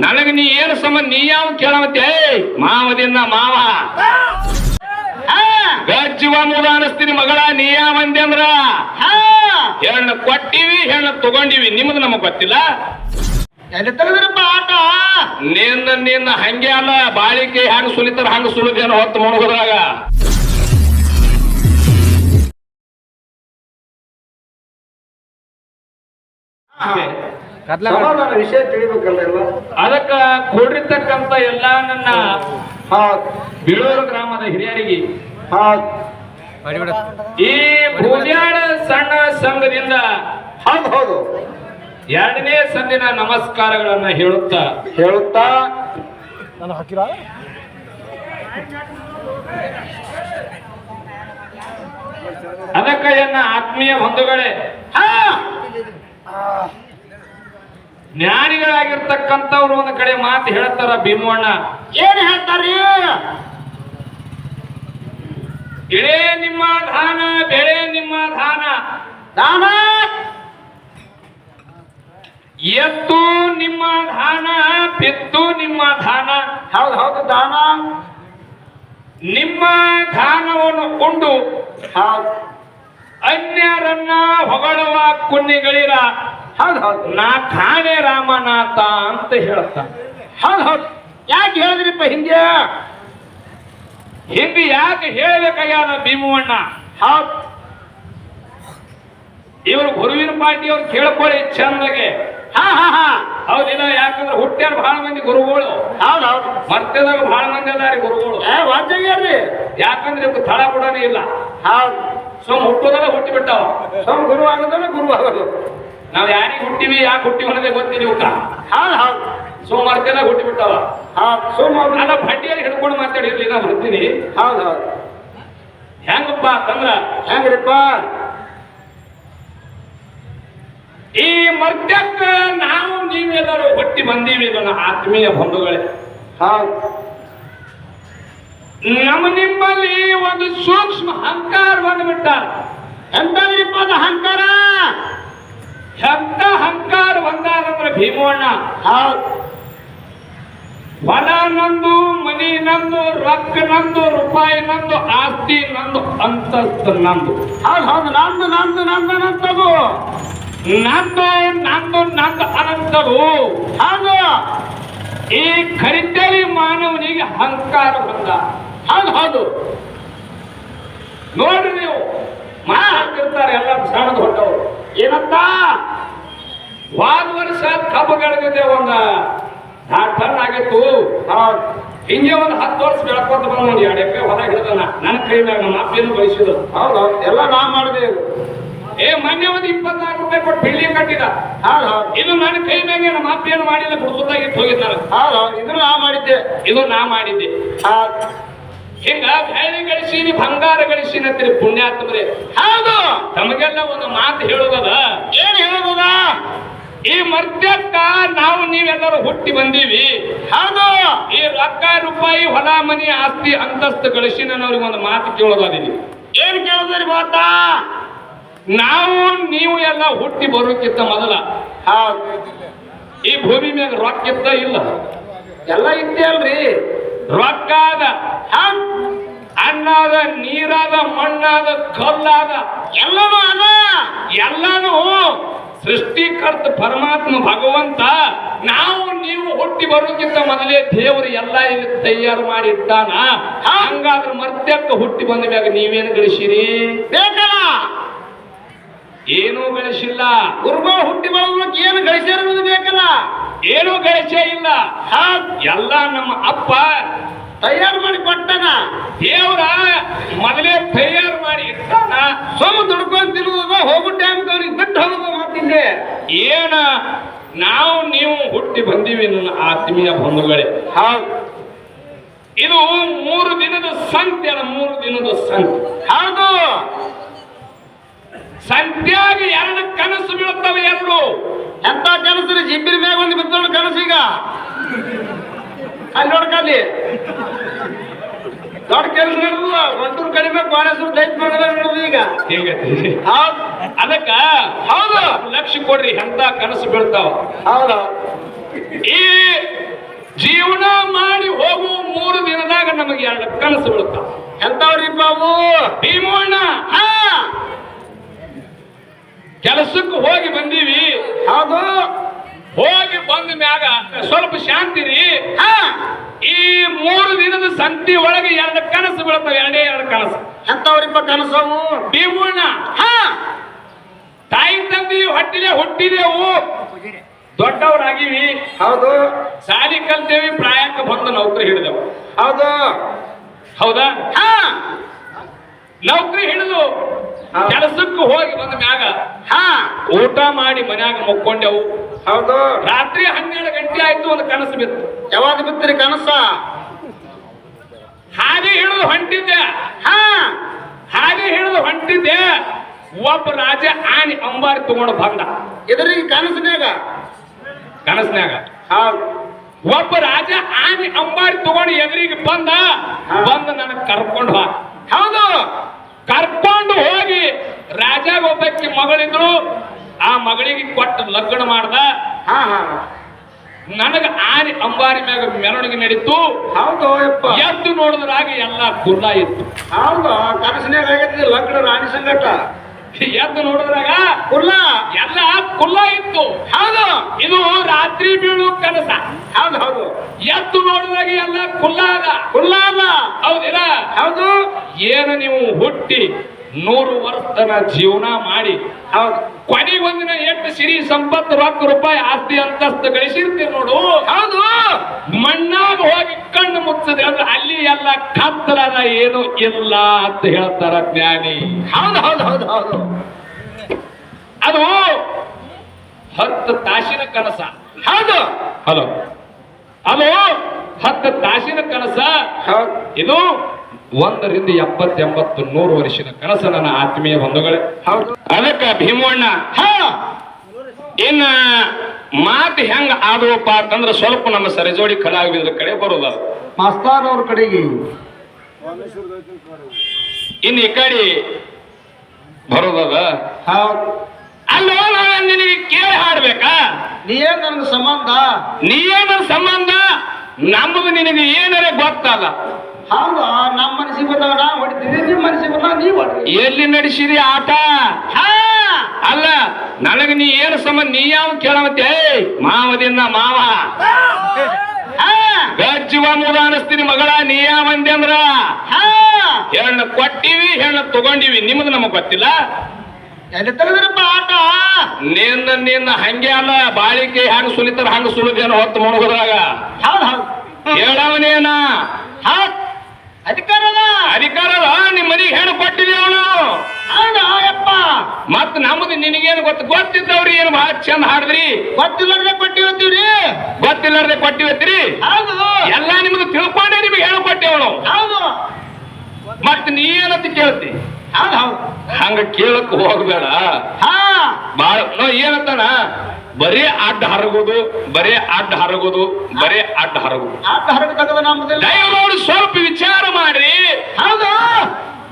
ನನಗ ನೀ ಏನು ಸಂಬಂಧ, ನೀ ಯಾವ ಕೇಳಮತ್ತೆ? ಮಾವದಿಂದ ಮಾವ ಗಜ್ಜುವ ಮುದ ಅನಿಸ್ತೀನಿ ಮಗಳ. ನೀ ಯಾವ ಮಂದಿ ಅಂದ್ರ ಹೆಣ್ಣು ಕೊಟ್ಟಿವಿ, ಹೆಣ್ಣು ತಗೊಂಡಿವಿ. ನಿಮ್ದು ನಮಗ್ ಗೊತ್ತಿಲ್ಲ. ಎಲ್ಲಿ ತೆಗೆದ್ರಪ್ಪ ಆಟ? ನಿನ್ನ ಹಂಗೆ ಅಲ್ಲ, ಬಾಳಿಕೆ ಹಂಗ ಸುಲಿತಾರ ಹಂಗ ಸುಲಿದೇನು ಹೊತ್ತು ಮುಳುಗುದ್ರಾಗ. ವಿಷಯ ತಿಳಿಬೇಕಲ್ಲ. ಅದಕ್ಕ ಕೂಡಿರ್ತಕ್ಕಂತ ಎಲ್ಲಾ ನನ್ನ ಬೀಳೂರು ಗ್ರಾಮದ ಹಿರಿಯರಿಗೆ ಈ ಬೂದ್ಯಾಳ ಸಣ್ಣ ಸಂಘದಿಂದ ಹೌದು ಎರಡನೇ ಸಂದಿನ ನಮಸ್ಕಾರಗಳನ್ನ ಹೇಳುತ್ತಾ ನಾನು ಹಾಕಿರ ಅದಕ್ಕ ಎನ್ನ ಆತ್ಮೀಯ ಬಂಧುಗಳೇ, ಜ್ಞಾನಿಗಳಾಗಿರ್ತಕ್ಕಂಥವ್ರು ಒಂದು ಕಡೆ ಮಾತು ಹೇಳ್ತಾರ. ಭೀಮಣ್ಣ ಏನ್ ಹೇಳ್ತಾರ್ರಿ? ಇಳೇ ನಿಮ್ಮ ಧಾನ, ಬೆಳೆ ನಿಮ್ಮ ಧಾನ, ದಾನ ಎತ್ತು ನಿಮ್ಮ ಧಾನ, ಬಿತ್ತು ನಿಮ್ಮ ಧಾನ. ಹೌದು ದಾನ. ನಿಮ್ಮ ಧಾನವನ್ನು ಕೊಂಡು ಅನ್ಯರನ್ನ ಹೊಗಳುವ ಕುನ್ನಿಗಳಿರ ಹೌದು ನಾ ಖಾನೆ ರಾಮನಾಥ ಅಂತ ಹೇಳ್ತ. ಹೌದು ಯಾಕೆ ಹೇಳಿದ್ರಿಪ್ಪ ಹಿಂದೆ? ಹಿಂದೆ ಯಾಕೆ ಹೇಳಬೇಕಾಗ್ಯಾದ ಭೀಮಣ್ಣ? ಇವರು ಗುರುವಿನ ಪಾರ್ಟಿ ಅವ್ರು ಕೇಳ್ಕೊಳ್ಳಿ ಚಂದಗೆ. ಹೌದಿಲ್ಲ? ಯಾಕಂದ್ರೆ ಹುಟ್ಟ್ಯಾರ ಬಹಳ ಮಂದಿ ಗುರುಗಳು. ಹೌದು ಮರ್ತ್ಯದಾಗ ಬಹಳ ಮಂದಿ ಅದಾರಿ ಗುರುಗಳು. ಯಾಕಂದ್ರೆ ಇವತ್ತು ತಳ ಕೂಡ ಇಲ್ಲ. ಸುಮ್ ಹುಟ್ಟೋದಲ್ಲ ಹುಟ್ಟಿ ಬಿಟ್ಟಾವ. ಗುರು ಆಗೋದಲ್ಲ ಗುರು ಆಗೋದು. ನಾವ್ ಯಾರಿಗೆ ಹುಟ್ಟಿವಿ, ಯಾಕೆ ಹುಟ್ಟಿವಿ ಅನ್ನೋದೇ ಗೊತ್ತಿಲ್ಲ ಇವಕ್ಕ. ಹೌದು ಸುಮ್ ಮರ್ತ್ಯದಾಗ ಹುಟ್ಟಿ ಬಿಟ್ಟಾವ. ನಾನು ಭಟ್ಟಿಯಲ್ಲಿ ಹಿಡ್ಕೊಂಡು ಮಾತಾಡಿರ್ಲಿ, ನಾ ಬರ್ತೀನಿ. ಹೌದು ಹೆಂಗಪ್ಪ ಅಂತಂದ್ರ ಹೆಂಗ್ರಿಪ್ಪ? ಈ ಮರ್ತ್ಯಕ್ಕ ನಾವು ನೀವೆಲ್ಲರೂ ಹುಟ್ಟಿ ಬಂದೀವಿ ನನ್ನ ಆತ್ಮೀಯ ಬಂಧುಗಳೇ. ನಿಮ್ಮಲ್ಲಿ ಒಂದು ಸೂಕ್ಷ್ಮ ಅಹಂಕಾರ ಬಂದ್ಬಿಟ್ಟ. ಎಂತದ್ರಿಪ್ಪ ಅದು ಅಹಂಕಾರ? ಎಂತ ಅಹಂಕಾರ ಬಂದಾರಂದ್ರೆ ಭೀಮಣ್ಣ, ಹೊಲ ನಂದು, ಮನಿ ನಂದು, ರೊಕ್ಕ ನಂದು, ರೂಪಾಯಿ ನಂದು, ಆಸ್ತಿ ನಂದು, ಅಂತಸ್ತು ನಂದು. ಹೌದು ನಂದು ನಂದು ನಂದು ನಂತದು ನಂದು ನಂದು ನಂದು ಅನಂತರು. ಹೌದು ಈ ಖರೀದೇವಿ ಮಾನವನಿಗೆ ಅಹಂಕಾರ ಬಂದ. ಹೌದು ನೋಡ್ರಿ, ನೀವು ಮಾತಾಡ್ತಿರ್ತಾರೆ ಎಲ್ಲ ಸಣ್ಣದು ಹೊಟ್ಟವರು. ಏನಂತ? ವಾದ ವರ್ಷ ಕಬ್ಬುಗಳಿದೆ ಒಂದು 4 ಟನ್ ಆಗಿತ್ತು. ಹಿಂಗೆ ಒಂದು 10 ವರ್ಷ ಬೆಳ್ಕೊಂತ ಬಂದ ಒಂದು 2 ಎಕರೆ ಹೊಲ ಹಿಡಿದನ ನನ್ನ ಕೈ ಮ್ಯಾಗ. ನಮ್ಮ ಅಪ್ಪೇನು ಬಯಸಿದ್ರು. ಹೌದು ಎಲ್ಲ ನಾ ಮಾಡಿದೆ. ಮೊನ್ನೆ ಒಂದು 24 ರೂಪಾಯಿ ಕೊಟ್ಟು ಬಿಲ್ಡಿಂಗ್ ಕಟ್ಟಿದ. ಇದು ನನ್ನ ಕೈ ಮ್ಯಾಗೆ. ನಮ್ಮ ಅಪ್ಪ ಏನು ಮಾಡಿಲ್ಲ, ಗುಡ್ಸುತ್ತಾಗಿತ್ತು ಹೋಗಿದ್ದಾರ. ಇದು ನಾ ಮಾಡಿದ್ದೆ. ಇದು ನಾ ಮಾಡಿದ್ದೆ. ಹಿಂಗ ಬ್ಯಾಳಿ ಗಳಿಸೀನಿ, ಬಂಗಾರ ಗಳಿಸೀನಿ ಅಂತೀರಿ ಪುಣ್ಯಾತ್ಮರೇ. ಹೌದು ತಮಗೆಲ್ಲ ಒಂದು ಮಾತು ಹೇಳೋದದ. ಏನ್ ಹೇಳೋದ? ಈ ಮರ್ತ್ಯಕ್ಕ ನಾವು ನೀವೆಲ್ಲರೂ ಹುಟ್ಟಿ ಬಂದೀವಿ. ಹೌದು ಈ ರೊಕ್ಕ ರೂಪಾಯಿ, ಹೊಲ ಮನಿ, ಆಸ್ತಿ, ಅಂತಸ್ತು ಗಳಿಸಿ ನಾನು ಅವ್ರಿಗೆ ಒಂದು ಮಾತು ಕೇಳೋದಿದ್ದೀನಿ. ಏನ್ ಕೇಳೋದ್ರಿ ಮಾತಾ? ನಾವು ನೀವು ಎಲ್ಲ ಹುಟ್ಟಿ ಬರೋಕ್ಕಿಂತ ಮೊದಲ ಈ ಭೂಮಿ ಮ್ಯಾಗ ರೊಕ್ಕಿತ್ತ ಇಲ್ಲ? ಎಲ್ಲ ಇದ್ದೇ ಅಲ್ರಿ. ರೊಕ್ಕ ಅದ, ಅನ್ನಾದ, ನೀರಾದ, ಮಣ್ಣಾದ, ಕಲ್ಲಾದ, ಎಲ್ಲನೂ ಅದ. ಎಲ್ಲಾನು ಸೃಷ್ಟಿಕರ್ತ ಪರಮಾತ್ಮ ಭಗವಂತ ನಾವು ನೀವು ಹುಟ್ಟಿ ಬರೋಕ್ಕಿಂತ ಮೊದಲೇ ದೇವರು ಎಲ್ಲ ಇಲ್ಲಿ ತಯಾರು ಮಾಡಿ ಇಟ್ಟಾನ. ಹಂಗಾದ್ರೆ ಮರ್ತ್ಯಕ್ಕ ಹುಟ್ಟಿ ಬಂದ ಮ್ಯಾಗ ನೀವೇನು ಗಳಿಸಿರಿ? ಬೇಕಲ್ಲ, ಏನೂ ಗಳಿಸಿಲ್ಲ. ಗುರುಗಳು ಹುಟ್ಟಿ ಬರೋದಕ್ಕೆ ಏನು ಗಳಿಸಿರೋದು ಬೇಕಲ್ಲ? ಏನೂ ಗಳಿಸೇ ಇಲ್ಲ. ಎಲ್ಲ ನಮ್ಮ ಅಪ್ಪ ತಯಾರು ಮಾಡಿ ಕೊಟ್ಟನ. ದೇವ್ರ ಮೊದಲೇ ತಯಾರು ಮಾಡಿ ಇಟ್ಟಾನ. ಸೊಮ್ಮ ದುಡ್ಕೊಂಡು ತಿರುಗುದ, ಹೋಗೋ ಟೈಮ್ಗೆ ಅವ್ರಿಗೆ ಬಿಟ್ಟು ಹೋಗೋದು ಮಾತಿದ್ದೆ. ಏನ ನಾವು ನೀವು ಹುಟ್ಟಿ ಬಂದೀವಿ ನನ್ನ ಆತ್ಮೀಯ ಬಂಧುಗಳೇ. ಇದು 3 ದಿನದ ಸಂತೆ ಅಲ್ಲ, 3 ದಿನದ ಸಂತೆ. ಹೌದು ಸಂತ್ಯಾಗ 2 ಕನಸು ಬೀಳ್ತವೆ. 2 ಎಂತ ಕನಸು? ಜಿಬ್ಬಿನ ಮ್ಯಾಗ ಒಂದು ಬಿದ್ದೋಳು ಕನಸು. ಈಗ ಅಲ್ಲಿ ನೋಡ್ಕಲ್ಲಿ ದೊಡ್ಡ ಕೆಲಸ ನಡೆದು ಒಂಟೂರು ಕಡಿಮೆ ಬಾಣೇಶ್ವರ ದೈತ್ ಮಾಡೋದು. ಈಗ ಅದಕ್ಕ ಹೌದು ಲಕ್ಷ ಕೊಡ್ರಿ, ಎಂತ ಕನಸು ಬೀಳ್ತಾವ. ಹೌದು ಈ ಜೀವನ ಮಾಡಿ ಹೋಗುವ 3 ದಿನದಾಗ ನಮಗೆ 2 ಕನಸು ಬೀಳುತ್ತಾವ. ಎಂತವ್ರಿಪ್ಪ ಅವು? ಭೀಮಣ್ಣ ಹಾ ಕೆಲಸಕ್ಕೆ ಹೋಗಿ ಬಂದೀವಿ. ಹೌದು. ಹೋಗಿ ಬಂದ ಮ್ಯಾಗ ಸ್ವಲ್ಪ ಶಾಂತಿ ರೀ. ಹಾ ಈ 3 ದಿನದ ಸಂತಿ ಒಳಗೆ 2 ಕನಸು ಬೀಳ್ತಾವ. 2 ಕನಸು. ಎಂತವ್ರಿಪ್ಪ ಕನಸವು? ಭೀಮಣ್ಣ ಹಾ ತಾಯಿ ತಂದಿ ಹೊಟ್ಟಿಲೆ ಹುಟ್ಟಿದೆವು, ದೊಡ್ಡವರಾಗಿವಿ, ಹೌದು. ಶಾಲಿ ಕಲ್ತೇವಿ, ಪ್ರಾಯಕ್ಕೆ ಬಂದು ನೌಕರಿ ಹಿಡಿದೆವು. ಹೌದು. ಹೌದಾ? ಹಾ ನೌಕರಿ ಹಿಡಿದು ಕೆಲಸಕ್ಕೆ ಹೋಗಿ ಬಂದ ಮ್ಯಾಗ ಹಾ ಊಟ ಮಾಡಿ ಮನ್ಯಾಗ ಮುಕ್ಕೊಂಡೆವು. ಹೌದು. ರಾತ್ರಿ 12 ಗಂಟೆ ಆಯ್ತು, ಒಂದು ಕನಸು ಬಿತ್ತು. ಯಾವಾಗ ಬಿತ್ತರಿ ಕನಸ? ಹಾಗೆ ಹಿಡಿದು ಹೊಂಟಿದ್ದೆ. ಹಾ ಹಾಗೆ ಹಿಡಿದು ಹೊಂಟಿದ್ದೆ. ಒಬ್ಬ ರಾಜ ಆನೆ ಅಂಬಾರಿ ತಗೊಂಡು ಬಂದ. ಇದರಿಗೆ ಕನಸಿನಾಗ? ಕನಸಿನಾಗ ಹೌದು. ಒಬ್ಬ ರಾಜ ಆನೆ ಅಂಬಾರಿ ತಗೊಂಡು ಎದುರಿಗೆ ಬಂದ. ನನಗೆ ಕರ್ಕೊಂಡು ಹೋಗ. ಹೌದು. ಕರ್ಕೊಂಡು ಹೋಗಿ ರಾಜಾಗ ಒಬ್ಬಕ್ಕೆ ಮಗಳಿದ್ರು, ಆ ಮಗಳಿಗೆ ಕೊಟ್ಟು ಲಗ್ನ ಮಾಡ್ದ. ಹಾ ಹಾ ನನಗ ಆನೆ ಅಂಬಾರಿ ಮ್ಯಾಗ ಮೆರವಣಿಗೆ ನಡೀತು. ಹೌದು. ಯಪ್ಪ ಎದ್ದು ನೋಡಿದ್ರಾಗ ಎಲ್ಲ ಕುಲ್ಲ ಇತ್ತು. ಹೌದು. ಕನಸಿನಾಗ ಆಗೈತಿ ಲಗ್ನ ರಾಣಿ ಸಂಗಟ. ಎದ್ದು ನೋಡಿದ್ರಾಗ ಕುಲ್ಲ ಎಲ್ಲ ಕುಲ್ಲ ಇತ್ತು. ಹೌದು. ಇದು ರಾತ್ರಿ ಬೀಳು ಕನಸ. ಹೌದು ಹೌದು. ಎದ್ದು ನೋಡಿದ್ರಾಗ ಎಲ್ಲ ಕುಲ್ಲ ಅದ. ಕುಲ್ಲ ಅಲ್ಲ. ಹೌದಿಲ್ಲ? ಹೌದು. ಏನು ನೀವು ಹುಟ್ಟಿ 100 ವರ್ಷ ತನ ಜೀವನ ಮಾಡಿ ಹೌದು. ಕೊನೆಗೊಂದಿನ ಎಷ್ಟು ಸಿರಿ ಸಂಪತ್ತು ರೊಕ್ಕ ರೂಪಾಯಿ ಆಸ್ತಿ ಅಂತಸ್ತು ಗಳಿಸಿರ್ತೀವಿ ನೋಡು. ಹೌದು. ಮಣ್ಣಾಗ ಹೋಗಿ ಕಣ್ಣು ಮುಚ್ಚದೆ ಅಂದ್ರೆ ಅಲ್ಲಿ ಎಲ್ಲ ಕತ್ತಲದ ಏನು ಇಲ್ಲ ಅಂತ ಹೇಳ್ತಾರ ಜ್ಞಾನಿ. ಹೌದು ಹೌದು ಹೌದು ಹೌದು. ಅದು 10 ತಾಸಿನ ಕನಸ. ಹೌದು. ಹಲೋ, ಅದು 10 ತಾಸಿನ ಕನಸ. ಹೌದು. ಇದು 1 ರಿಂದ 70, 80, 100 ವರ್ಷದ ಕನಸ ನನ್ನ ಆತ್ಮೀಯ ಬಂಧುಗಳೇ. ಹೌದು. ಅದಕ್ಕ ಭೀಮಣ್ಣ ಹಾ ಇನ್ನ ಮಾತು ಹೆಂಗ ಆದವಪ್ಪ ಅಂತಂದ್ರೆ ಸ್ವಲ್ಪ ನಮ್ಮ ಸರಿಜೋಡಿ ಕಲಾವಿದರ ಕಡೆ ಬರೋದ. ಮಾಸ್ತಾರ್ ಅವ್ರ ಕಡೆಗೆ ಇನ್ನು ಈ ಕಡೆ ಬರೋದದ. ಹೌದು. ಅಲ್ಲೋ ನಾನು ನಿನಗೆ ಕೇಳಿ ಹಾಡ್ಬೇಕಾ? ನೀ ಏನ್ ನನ್ಗೆ ಸಂಬಂಧ? ನೀ ಏನ ಸಂಬಂಧ? ನಮ್ಮದು ನಿನಗೆ ಏನರೇ ಗೊತ್ತಲ್ಲ. ಹೌದು. ನಮ್ಮ ಮನಸ್ಸಿಗೆ ಬಂದಾಗ ನಾ ಹೊಡಿತೀನಿ, ನಿಮ್ಮ ಮನಸ್ಸಿಗೆ ಬಂದಾಗ ನೀವ್ ಹೊಡ್ರಿ. ಎಲ್ಲಿ ನಡೆಸಿದಿ ಆಟ? ಹಾ ಅಲ್ಲ, ನನಗೆ ನೀ ಏನು ಸಂಬಂಧ? ನೀ ಯಾವ ಕೇಳಮತ್ತೆ? ಮಾವದಿಂದ ಮಾವ ಹಾ ಗಜ್ಜುವ ಮುದ ಅನಿಸ್ತೀನಿ ಮಗಳ. ನೀ ಯಾವಂದೆ ಅಂದ್ರ ಹಾ ಹೆಣ್ಣು ಕೊಟ್ಟಿವಿ, ಹೆಣ್ಣು ತಗೊಂಡಿವಿ. ನಿಮ್ದು ನಮಗ್ ಗೊತ್ತಿಲ್ಲ. ಎಲ್ಲಿ ತೆಗೆದ್ರಪ್ಪ ಆಟ? ನಿನ್ನ ಹಂಗೆ ಅಲ್ಲ, ಬಾಳಿಕೆ ಹಂಗ ಸುಲಿತಾರ ಹಂಗ ಸುಲಿದೇನು ಹೊತ್ತು ಮುಳುಗುದ್ರಾಗ. ಹೌದು ಹೌದು. ಹೇಳವನೇನ ಹೌದು. ಅಧಿಕಾರದ ಅಧಿಕಾರದ ನಿಮ್ಮ ಮನೆಗೆ ಹೆಣ್ಣು ಕೊಟ್ಟಿದ್ದೇವನು. ಹೌದಾ ಯಪ್ಪ? ಮತ್ ನಮ್ದು ನಿನಗೇನು ಗೊತ್ತಿದ್ದವ್ರಿ ಏನು ಬಹಳ ಚಂದ ಹಾಡಿದ್ರಿ. ಗೊತ್ತಿಲ್ಲದೆ ಕೊಟ್ಟಿವತ್ತೀವ್ರಿ. ಗೊತ್ತಿಲ್ಲಾರ್ದೆ ಕೊಟ್ಟಿವತ್ರಿ. ಹೌದು. ಎಲ್ಲ ನಿಮ್ದು ತಿಳ್ಕೊಂಡೆ ನಿಮಗೆ ಹೇಳು ಕೊಟ್ಟೇವನು. ಹೌದು. ಮತ್ ನೀ ಏನಂತ ಕೇಳ್ತಿ? ಹೌದು ಹೌದು. ಹಂಗ ಕೇಳಕ್ ಹೋಗ್ಬೇಡ. ಹಾ ಬಾಳ ಏನಂತಾನ, ಬರೀ ಅಡ್ಡ ಹರಗೋದು, ಬರೀ ಅಡ್ಡ ಹರಗೋದು, ಬರೀ ಅಡ್ಡ ಹರಗೋದು. ಆಟ ಹರಗ ತಗದ ನಮ್ಮದಿಲ್ಲ. ದಯಮಾಡಿ ಸ್ವಲ್ಪ ವಿಚಾರ ಮಾಡ್ರಿ. ಹೌದು.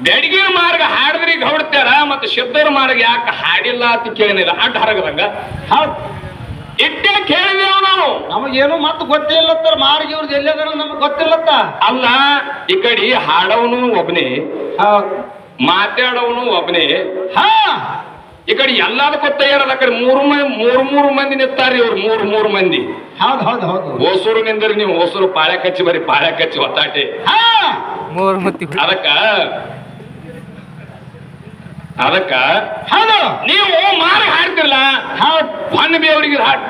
ಬೆಡಗಿನ ಮಾರ್ಗ ಹಾಡಿದ್ರಿ ಗೌಡ್ತಾರ, ಮತ್ತೆ ಸಿದ್ಧರ ಮಾರ್ಗ ಯಾಕೆ ಹಾಡಿಲ್ಲ ಅಂತ ಕೇಳಿಲ್ಲ. ಅಡ್ಡ ಹರಗದಂಗ ಹೌದು. ಇಟ್ಟೆ ಕೇಳಿದೇವ್ ನಾವು. ನಮಗೇನು ಮತ್ತೆ ಗೊತ್ತೇ ಇಲ್ಲತ್ತಾರ. ಮಾರ್ಗಿ ಇವ್ರದ್ದು ಎಲ್ಲದಾರ ನಮಗ್ ಗೊತ್ತಿಲ್ಲತ್ತ. ಅಲ್ಲ, ಈ ಕಡೆ ಹಾಡವನು ಒಬ್ನೇ, ಹೌದು. ಮಾತಾಡವನು ಒಬ್ನೇ. ಹಾ ಈ ಕಡೆ ಎಲ್ಲದಕ್ಕೂ ತಯಾರಲ್ಲ. ಆ ಕಡೆ ಮೂರು ಮಂದಿ ನಿಂತಾರ್ರಿ. ಇವ್ರು ಮೂರು ಮಂದಿ. ಹೌದು ಹೌದು ಹೌದು. ಹೊಸೂರು ನಿಂದ್ರಿ ನೀವು. ಹೊಸೂರು ಪಾಳ್ಯ ಕಚ್ಚಿ ಬರೀ ಪಾಳ್ಯ ಕಚ್ಚಿ ಒತ್ತಾಟೆ. ಹಾ ಅದಕ್ಕ ಹೌದು. ನೀವು ಮಾರ್ಗ ಹಾಡ್ತಿರಲ್ಲ. ಹೌದು. ಹೊನ್ನ ಬೇವರಿಗೆ ಹಾಡ್.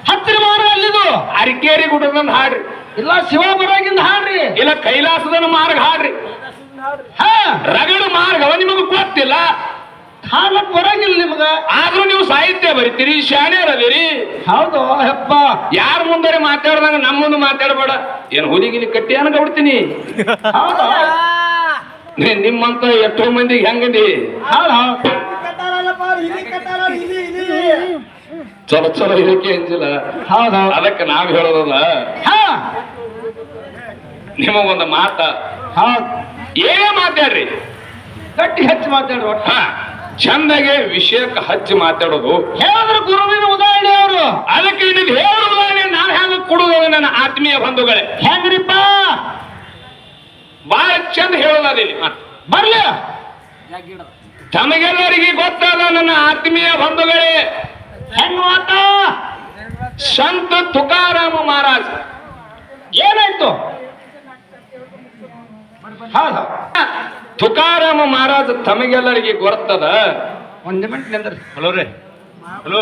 ಹತ್ತಿರ ಮಾರ ಅಲ್ಲಿದು. ಅರಿಕೇರಿ ಗುಡ್ಡದಂದ್ ಹಾಡ್ರಿ. ಇಲ್ಲ ಶಿವಬರಾಗಿಂದ ಹಾಡ್ರಿ. ಇಲ್ಲ ಕೈಲಾಸದನ್ನ ಮಾರ್ಗ ಹಾಡ್ರಿ. ಹಾ ರಗಡ ಮಾರ್ಗ ನಿಮಗ ಗೊತ್ತಿಲ್ಲ. ಹಾಡ್ಲಕ್ ಬರಂಗಿಲ್ಲ ನಿಮ್ಗ. ಆದ್ರೂ ನೀವು ಸಾಹಿತ್ಯ ಬರೀತೀರಿ, ಶಾಣ್ಯರ್ ಅದೀರಿ. ಹೌದು ಹೆಪ್ಪ. ಯಾರ ಮುಂದರೆ ಮಾತಾಡ್ದಂಗ ನಮ್ಮ ಮುಂದೆ ಮಾತಾಡಬೇಡ. ಏನ್ ಹುಲಿಗಿಲಿ ಕಟ್ಟಿ ಅನ್ಕೊಬಿಡ್ತೀನಿ. ಹೌದು. ನಿಮ್ಮಂತ ಎಷ್ಟೋ ಮಂದಿಗೆ ಹೆಂಗಂದಿ. ಹೌದು ಹೌದು. ಚಲೋ ಇದಕ್ಕೆ ಅಂಜಿಲ್ಲ. ಹೌದು. ಅದಕ್ಕೆ ನಾವ್ ಹೇಳೋದಲ್ಲ, ಹಾ ನಿಮಗೊಂದು ಮಾತ. ಹೌದು. ಏನೇ ಮಾತಾಡ್ರಿ, ಗಟ್ಟಿ ಹೆಚ್ಚು ಮಾತಾಡ್ರಿ. ಒಟ್ಟ ಹಾ ಚಂದಾಗೆ ವಿಷಯಕ್ಕೆ ಹಚ್ಚಿ ಮಾತಾಡೋದು. ಹೇಳಿದ್ರು ಗುರುವಿನ ಉದಾಹರಣೆ ಅವರು. ಅದಕ್ಕೆ ನಿನಗೆ ಹೇಳುವುದಾನೆ ನಾನು ಹೆಂಗ ಕೊಡುವುದು ನನ್ನ ಆತ್ಮೀಯ ಬಂಧುಗಳೇ, ಹೆಂಗ್ರಿಪ್ಪ ಬಹಳ ಚಂದ ಹೇಳೋದಿಲ್ಲ ಬರ್ಲಿ. ತಮಗೆಲ್ಲರಿಗೆ ಗೊತ್ತಾದ ನನ್ನ ಆತ್ಮೀಯ ಬಂಧುಗಳೇ, ಹೆಂಗ್ ಮಾತ ಸಂತ ತುಕಾರಾಮ ಮಹಾರಾಜ್ ಏನಾಯ್ತು? ಹೌದು, ತುಕಾರಾಮ ಮಹಾರಾಜ್ ತಮಗೆಲ್ಲರಿಗೆ ಗೊತ್ತದ. ಒಂದು ಮಿನಿಟ್ ನಿಂದ್ರಿ. ಹಲೋ ರೀ, ಹಲೋ.